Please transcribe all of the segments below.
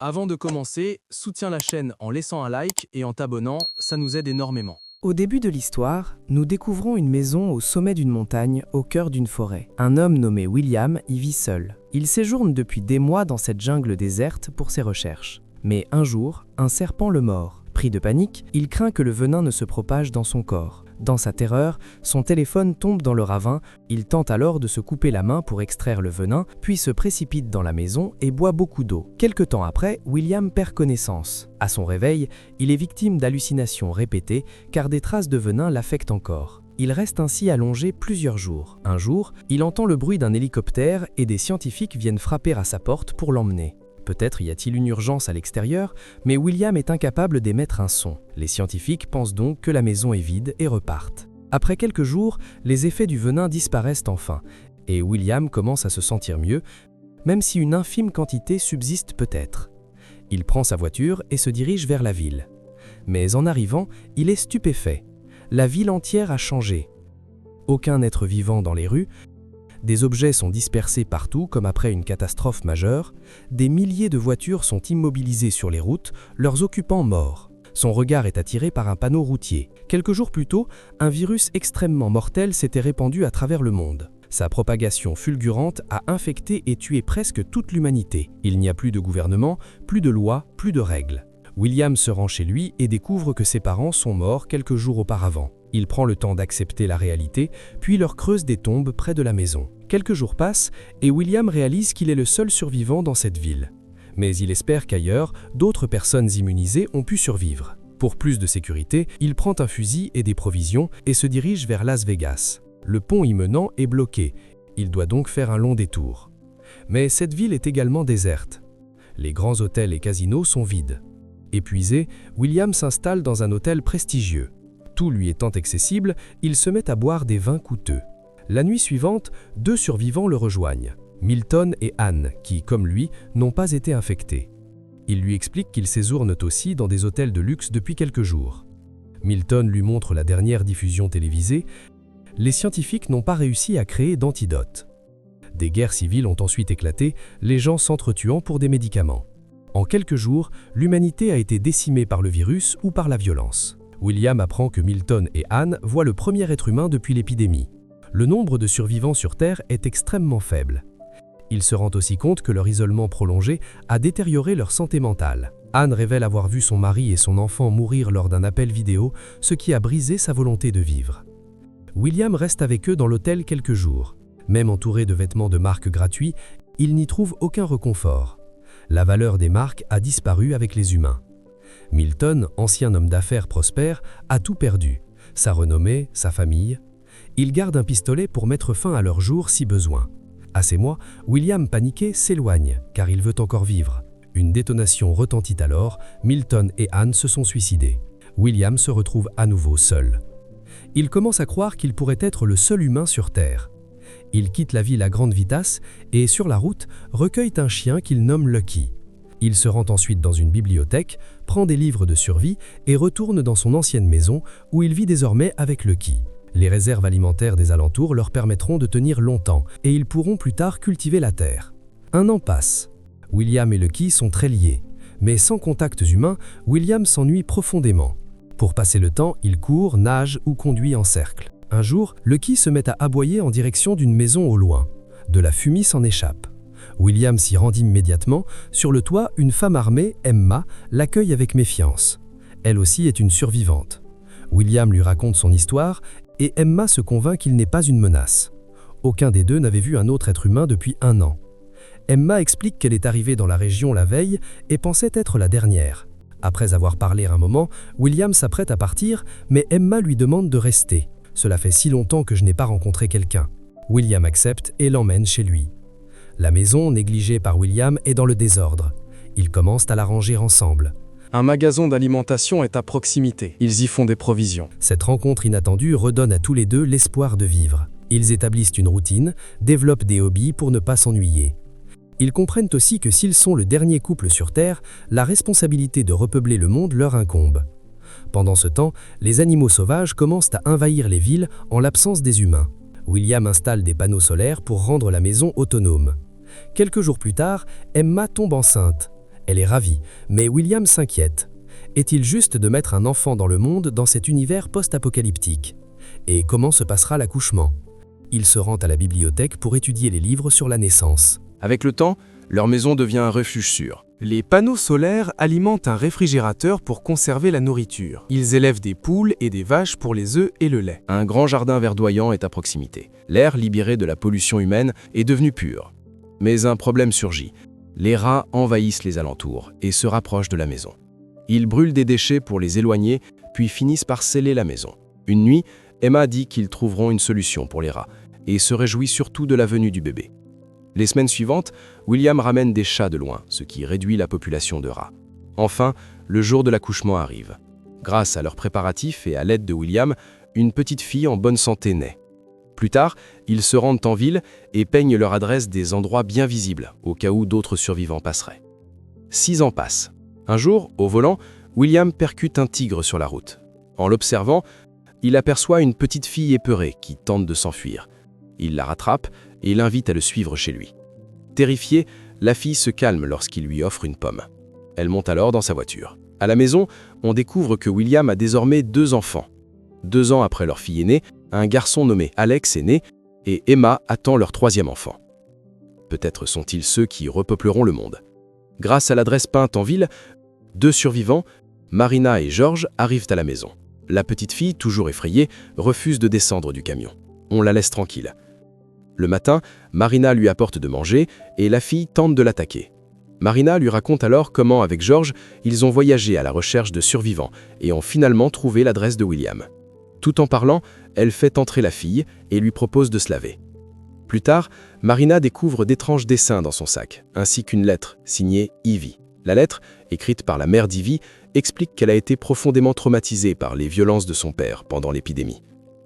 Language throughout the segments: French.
Avant de commencer, soutiens la chaîne en laissant un like et en t'abonnant, ça nous aide énormément. Au début de l'histoire, nous découvrons une maison au sommet d'une montagne, au cœur d'une forêt. Un homme nommé William y vit seul. Il séjourne depuis des mois dans cette jungle déserte pour ses recherches. Mais un jour, un serpent le mord. Pris de panique, il craint que le venin ne se propage dans son corps. Dans sa terreur, son téléphone tombe dans le ravin. Il tente alors de se couper la main pour extraire le venin, puis se précipite dans la maison et boit beaucoup d'eau. Quelque temps après, William perd connaissance. À son réveil, il est victime d'hallucinations répétées car des traces de venin l'affectent encore. Il reste ainsi allongé plusieurs jours. Un jour, il entend le bruit d'un hélicoptère et des scientifiques viennent frapper à sa porte pour l'emmener. Peut-être y a-t-il une urgence à l'extérieur, mais William est incapable d'émettre un son. Les scientifiques pensent donc que la maison est vide et repartent. Après quelques jours, les effets du venin disparaissent enfin, et William commence à se sentir mieux, même si une infime quantité subsiste peut-être. Il prend sa voiture et se dirige vers la ville. Mais en arrivant, il est stupéfait. La ville entière a changé. Aucun être vivant dans les rues. Des objets sont dispersés partout comme après une catastrophe majeure. Des milliers de voitures sont immobilisées sur les routes, leurs occupants morts. Son regard est attiré par un panneau routier. Quelques jours plus tôt, un virus extrêmement mortel s'était répandu à travers le monde. Sa propagation fulgurante a infecté et tué presque toute l'humanité. Il n'y a plus de gouvernement, plus de lois, plus de règles. William se rend chez lui et découvre que ses parents sont morts quelques jours auparavant. Il prend le temps d'accepter la réalité, puis leur creuse des tombes près de la maison. Quelques jours passent et William réalise qu'il est le seul survivant dans cette ville. Mais il espère qu'ailleurs, d'autres personnes immunisées ont pu survivre. Pour plus de sécurité, il prend un fusil et des provisions et se dirige vers Las Vegas. Le pont y menant est bloqué. Il doit donc faire un long détour. Mais cette ville est également déserte. Les grands hôtels et casinos sont vides. Épuisé, William s'installe dans un hôtel prestigieux. Tout lui étant accessible, il se met à boire des vins coûteux. La nuit suivante, 2 survivants le rejoignent, Milton et Anne, qui, comme lui, n'ont pas été infectés. Il lui explique qu'ils séjournent aussi dans des hôtels de luxe depuis quelques jours. Milton lui montre la dernière diffusion télévisée. Les scientifiques n'ont pas réussi à créer d'antidote. Des guerres civiles ont ensuite éclaté, les gens s'entretuant pour des médicaments. En quelques jours, l'humanité a été décimée par le virus ou par la violence. William apprend que Milton et Anne voient le premier être humain depuis l'épidémie. Le nombre de survivants sur Terre est extrêmement faible. Il se rend aussi compte que leur isolement prolongé a détérioré leur santé mentale. Anne révèle avoir vu son mari et son enfant mourir lors d'un appel vidéo, ce qui a brisé sa volonté de vivre. William reste avec eux dans l'hôtel quelques jours. Même entouré de vêtements de marque gratuits, il n'y trouve aucun réconfort. La valeur des marques a disparu avec les humains. Milton, ancien homme d'affaires prospère, a tout perdu. Sa renommée, sa famille. Il garde un pistolet pour mettre fin à leur jour si besoin. À ces mois, William, paniqué, s'éloigne, car il veut encore vivre. Une détonation retentit alors, Milton et Anne se sont suicidés. William se retrouve à nouveau seul. Il commence à croire qu'il pourrait être le seul humain sur Terre. Il quitte la ville à grande vitesse et, sur la route, recueille un chien qu'il nomme Lucky. Il se rend ensuite dans une bibliothèque, prend des livres de survie et retourne dans son ancienne maison où il vit désormais avec Lucky. Les réserves alimentaires des alentours leur permettront de tenir longtemps et ils pourront plus tard cultiver la terre. Un an passe. William et Lucky sont très liés. Mais sans contacts humains, William s'ennuie profondément. Pour passer le temps, il court, nage ou conduit en cercle. Un jour, Lucky se met à aboyer en direction d'une maison au loin. De la fumée s'en échappe. William s'y rend immédiatement. Sur le toit, une femme armée, Emma, l'accueille avec méfiance. Elle aussi est une survivante. William lui raconte son histoire et Emma se convainc qu'il n'est pas une menace. Aucun des deux n'avait vu un autre être humain depuis 1 an. Emma explique qu'elle est arrivée dans la région la veille et pensait être la dernière. Après avoir parlé un moment, William s'apprête à partir, mais Emma lui demande de rester. « Cela fait si longtemps que je n'ai pas rencontré quelqu'un. » William accepte et l'emmène chez lui. La maison, négligée par William, est dans le désordre. Ils commencent à la ranger ensemble. Un magasin d'alimentation est à proximité. Ils y font des provisions. Cette rencontre inattendue redonne à tous les deux l'espoir de vivre. Ils établissent une routine, développent des hobbies pour ne pas s'ennuyer. Ils comprennent aussi que s'ils sont le dernier couple sur Terre, la responsabilité de repeupler le monde leur incombe. Pendant ce temps, les animaux sauvages commencent à envahir les villes en l'absence des humains. William installe des panneaux solaires pour rendre la maison autonome. Quelques jours plus tard, Emma tombe enceinte. Elle est ravie, mais William s'inquiète. Est-il juste de mettre un enfant dans le monde dans cet univers post-apocalyptique? Et comment se passera l'accouchement? Il se rend à la bibliothèque pour étudier les livres sur la naissance. Avec le temps, leur maison devient un refuge sûr. Les panneaux solaires alimentent un réfrigérateur pour conserver la nourriture. Ils élèvent des poules et des vaches pour les œufs et le lait. Un grand jardin verdoyant est à proximité. L'air libéré de la pollution humaine est devenu pur. Mais un problème surgit. Les rats envahissent les alentours et se rapprochent de la maison. Ils brûlent des déchets pour les éloigner, puis finissent par sceller la maison. Une nuit, Emma dit qu'ils trouveront une solution pour les rats et se réjouit surtout de la venue du bébé. Les semaines suivantes, William ramène des chats de loin, ce qui réduit la population de rats. Enfin, le jour de l'accouchement arrive. Grâce à leurs préparatifs et à l'aide de William, une petite fille en bonne santé naît. Plus tard, ils se rendent en ville et peignent leur adresse des endroits bien visibles, au cas où d'autres survivants passeraient. 6 ans passent. Un jour, au volant, William percute un tigre sur la route. En l'observant, il aperçoit une petite fille épeurée qui tente de s'enfuir. Il la rattrape et l'invite à le suivre chez lui. Terrifiée, la fille se calme lorsqu'il lui offre une pomme. Elle monte alors dans sa voiture. À la maison, on découvre que William a désormais 2 enfants. 2 ans après leur fille aînée, un garçon nommé Alex est né et Emma attend leur 3e enfant. Peut-être sont-ils ceux qui repeupleront le monde. Grâce à l'adresse peinte en ville, 2 survivants, Marina et George, arrivent à la maison. La petite fille, toujours effrayée, refuse de descendre du camion. On la laisse tranquille. Le matin, Marina lui apporte de manger et la fille tente de l'attaquer. Marina lui raconte alors comment, avec George, ils ont voyagé à la recherche de survivants et ont finalement trouvé l'adresse de William. Tout en parlant, elle fait entrer la fille et lui propose de se laver. Plus tard, Marina découvre d'étranges dessins dans son sac, ainsi qu'une lettre signée Ivy. La lettre, écrite par la mère d'Ivy, explique qu'elle a été profondément traumatisée par les violences de son père pendant l'épidémie.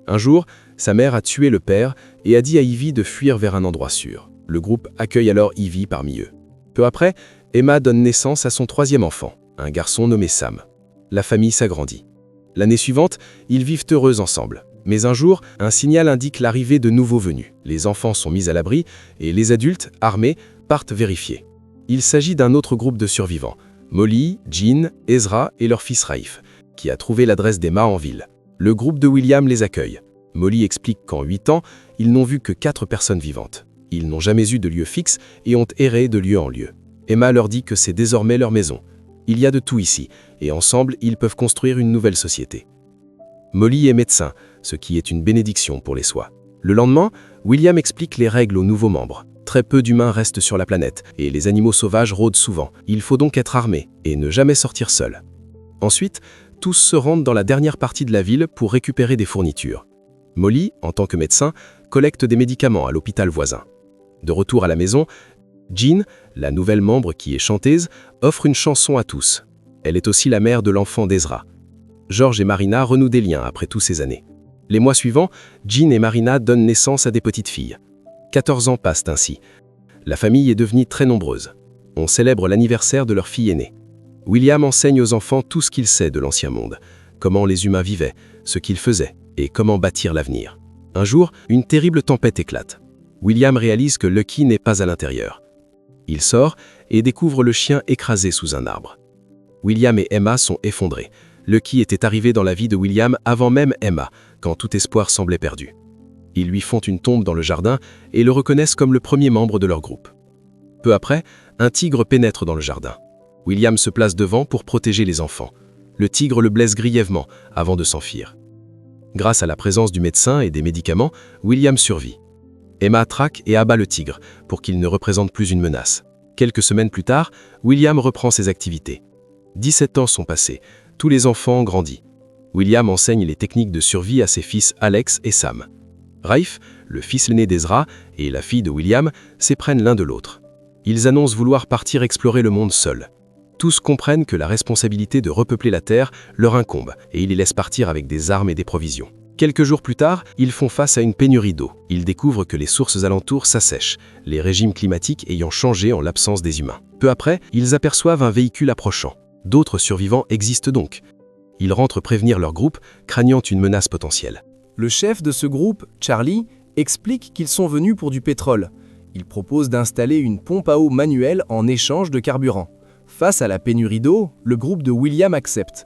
Un jour, sa mère a tué le père et a dit à Ivy de fuir vers un endroit sûr. Le groupe accueille alors Ivy parmi eux. Peu après, Emma donne naissance à son 3e enfant, un garçon nommé Sam. La famille s'agrandit. L'année suivante, ils vivent heureux ensemble. Mais un jour, un signal indique l'arrivée de nouveaux venus. Les enfants sont mis à l'abri et les adultes, armés, partent vérifier. Il s'agit d'un autre groupe de survivants, Molly, Jean, Ezra et leur fils Raif, qui a trouvé l'adresse d'Emma en ville. Le groupe de William les accueille. Molly explique qu'en 8 ans, ils n'ont vu que 4 personnes vivantes. Ils n'ont jamais eu de lieu fixe et ont erré de lieu en lieu. Emma leur dit que c'est désormais leur maison. Il y a de tout ici, et ensemble, ils peuvent construire une nouvelle société. Molly est médecin, ce qui est une bénédiction pour les soins. Le lendemain, William explique les règles aux nouveaux membres. Très peu d'humains restent sur la planète, et les animaux sauvages rôdent souvent. Il faut donc être armé, et ne jamais sortir seul. Ensuite, tous se rendent dans la dernière partie de la ville pour récupérer des fournitures. Molly, en tant que médecin, collecte des médicaments à l'hôpital voisin. De retour à la maison, Jean, la nouvelle membre qui est chanteuse, offre une chanson à tous. Elle est aussi la mère de l'enfant d'Ezra. George et Marina renouent des liens après toutes ces années. Les mois suivants, Jean et Marina donnent naissance à des petites filles. 14 ans passent ainsi. La famille est devenue très nombreuse. On célèbre l'anniversaire de leur fille aînée. William enseigne aux enfants tout ce qu'il sait de l'ancien monde, comment les humains vivaient, ce qu'ils faisaient et comment bâtir l'avenir. Un jour, une terrible tempête éclate. William réalise que Lucky n'est pas à l'intérieur. Il sort et découvre le chien écrasé sous un arbre. William et Emma sont effondrés. Lucky était arrivé dans la vie de William avant même Emma, quand tout espoir semblait perdu. Ils lui font une tombe dans le jardin et le reconnaissent comme le premier membre de leur groupe. Peu après, un tigre pénètre dans le jardin. William se place devant pour protéger les enfants. Le tigre le blesse grièvement avant de s'enfuir. Grâce à la présence du médecin et des médicaments, William survit. Emma traque et abat le tigre pour qu'il ne représente plus une menace. Quelques semaines plus tard, William reprend ses activités. 17 ans sont passés, tous les enfants ont grandi. William enseigne les techniques de survie à ses fils Alex et Sam. Raif, le fils aîné d'Ezra, et la fille de William s'éprennent l'un de l'autre. Ils annoncent vouloir partir explorer le monde seuls. Tous comprennent que la responsabilité de repeupler la Terre leur incombe et ils les laissent partir avec des armes et des provisions. Quelques jours plus tard, ils font face à une pénurie d'eau. Ils découvrent que les sources alentours s'assèchent, les régimes climatiques ayant changé en l'absence des humains. Peu après, ils aperçoivent un véhicule approchant. D'autres survivants existent donc. Ils rentrent prévenir leur groupe, craignant une menace potentielle. Le chef de ce groupe, Charlie, explique qu'ils sont venus pour du pétrole. Il propose d'installer une pompe à eau manuelle en échange de carburant. Face à la pénurie d'eau, le groupe de William accepte.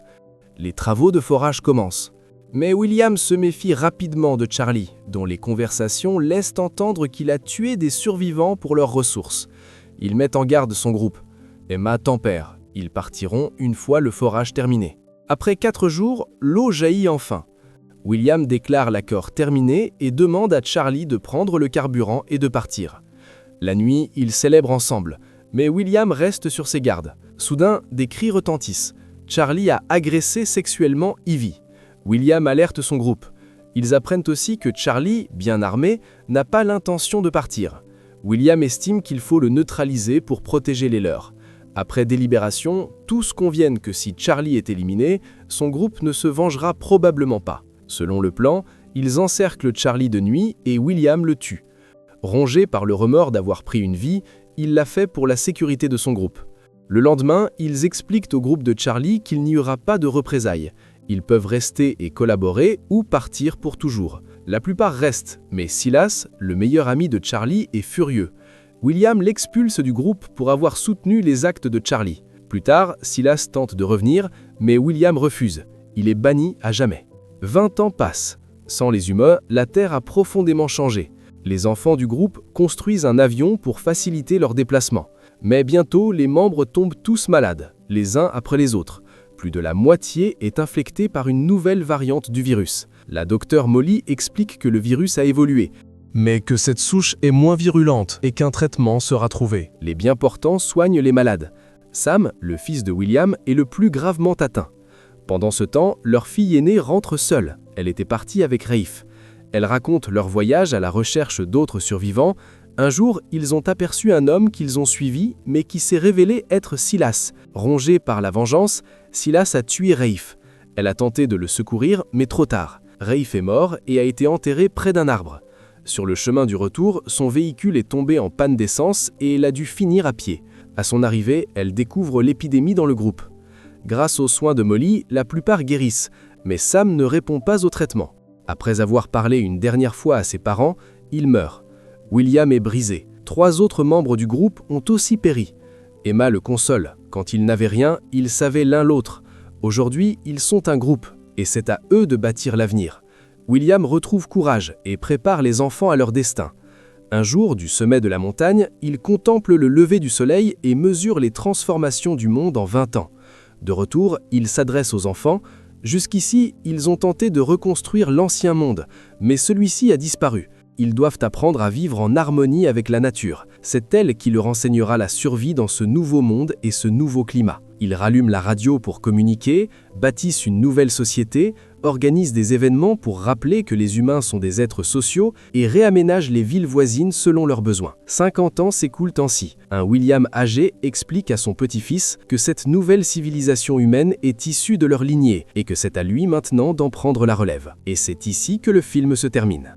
Les travaux de forage commencent. Mais William se méfie rapidement de Charlie, dont les conversations laissent entendre qu'il a tué des survivants pour leurs ressources. Il met en garde son groupe. Emma tempère. Ils partiront une fois le forage terminé. Après 4 jours, l'eau jaillit enfin. William déclare l'accord terminé et demande à Charlie de prendre le carburant et de partir. La nuit, ils célèbrent ensemble, mais William reste sur ses gardes. Soudain, des cris retentissent. Charlie a agressé sexuellement Ivy. William alerte son groupe. Ils apprennent aussi que Charlie, bien armé, n'a pas l'intention de partir. William estime qu'il faut le neutraliser pour protéger les leurs. Après délibération, tous conviennent que si Charlie est éliminé, son groupe ne se vengera probablement pas. Selon le plan, ils encerclent Charlie de nuit et William le tue. Rongé par le remords d'avoir pris une vie, il l'a fait pour la sécurité de son groupe. Le lendemain, ils expliquent au groupe de Charlie qu'il n'y aura pas de représailles. Ils peuvent rester et collaborer ou partir pour toujours. La plupart restent, mais Silas, le meilleur ami de Charlie, est furieux. William l'expulse du groupe pour avoir soutenu les actes de Charlie. Plus tard, Silas tente de revenir, mais William refuse. Il est banni à jamais. 20 ans passent. Sans les humains, la Terre a profondément changé. Les enfants du groupe construisent un avion pour faciliter leur déplacement. Mais bientôt, les membres tombent tous malades, les uns après les autres. Plus de la moitié est infectée par une nouvelle variante du virus. La docteure Molly explique que le virus a évolué, mais que cette souche est moins virulente et qu'un traitement sera trouvé. Les bien portants soignent les malades. Sam, le fils de William, est le plus gravement atteint. Pendant ce temps, leur fille aînée rentre seule. Elle était partie avec Rafe. Elle raconte leur voyage à la recherche d'autres survivants. Un jour, ils ont aperçu un homme qu'ils ont suivi, mais qui s'est révélé être Silas. Rongé par la vengeance, Silas a tué Rafe. Elle a tenté de le secourir, mais trop tard. Rafe est mort et a été enterré près d'un arbre. Sur le chemin du retour, son véhicule est tombé en panne d'essence et elle a dû finir à pied. À son arrivée, elle découvre l'épidémie dans le groupe. Grâce aux soins de Molly, la plupart guérissent, mais Sam ne répond pas au traitement. Après avoir parlé une dernière fois à ses parents, il meurt. William est brisé. 3 autres membres du groupe ont aussi péri. Emma le console. Quand ils n'avaient rien, ils savaient l'un l'autre. Aujourd'hui, ils sont un groupe, et c'est à eux de bâtir l'avenir. William retrouve courage et prépare les enfants à leur destin. Un jour, du sommet de la montagne, il contemple le lever du soleil et mesure les transformations du monde en 20 ans. De retour, il s'adresse aux enfants. Jusqu'ici, ils ont tenté de reconstruire l'ancien monde, mais celui-ci a disparu. Ils doivent apprendre à vivre en harmonie avec la nature. C'est elle qui leur enseignera la survie dans ce nouveau monde et ce nouveau climat. Ils rallument la radio pour communiquer, bâtissent une nouvelle société, organisent des événements pour rappeler que les humains sont des êtres sociaux et réaménagent les villes voisines selon leurs besoins. 50 ans s'écoulent ainsi. Un William âgé explique à son petit-fils que cette nouvelle civilisation humaine est issue de leur lignée et que c'est à lui maintenant d'en prendre la relève. Et c'est ici que le film se termine.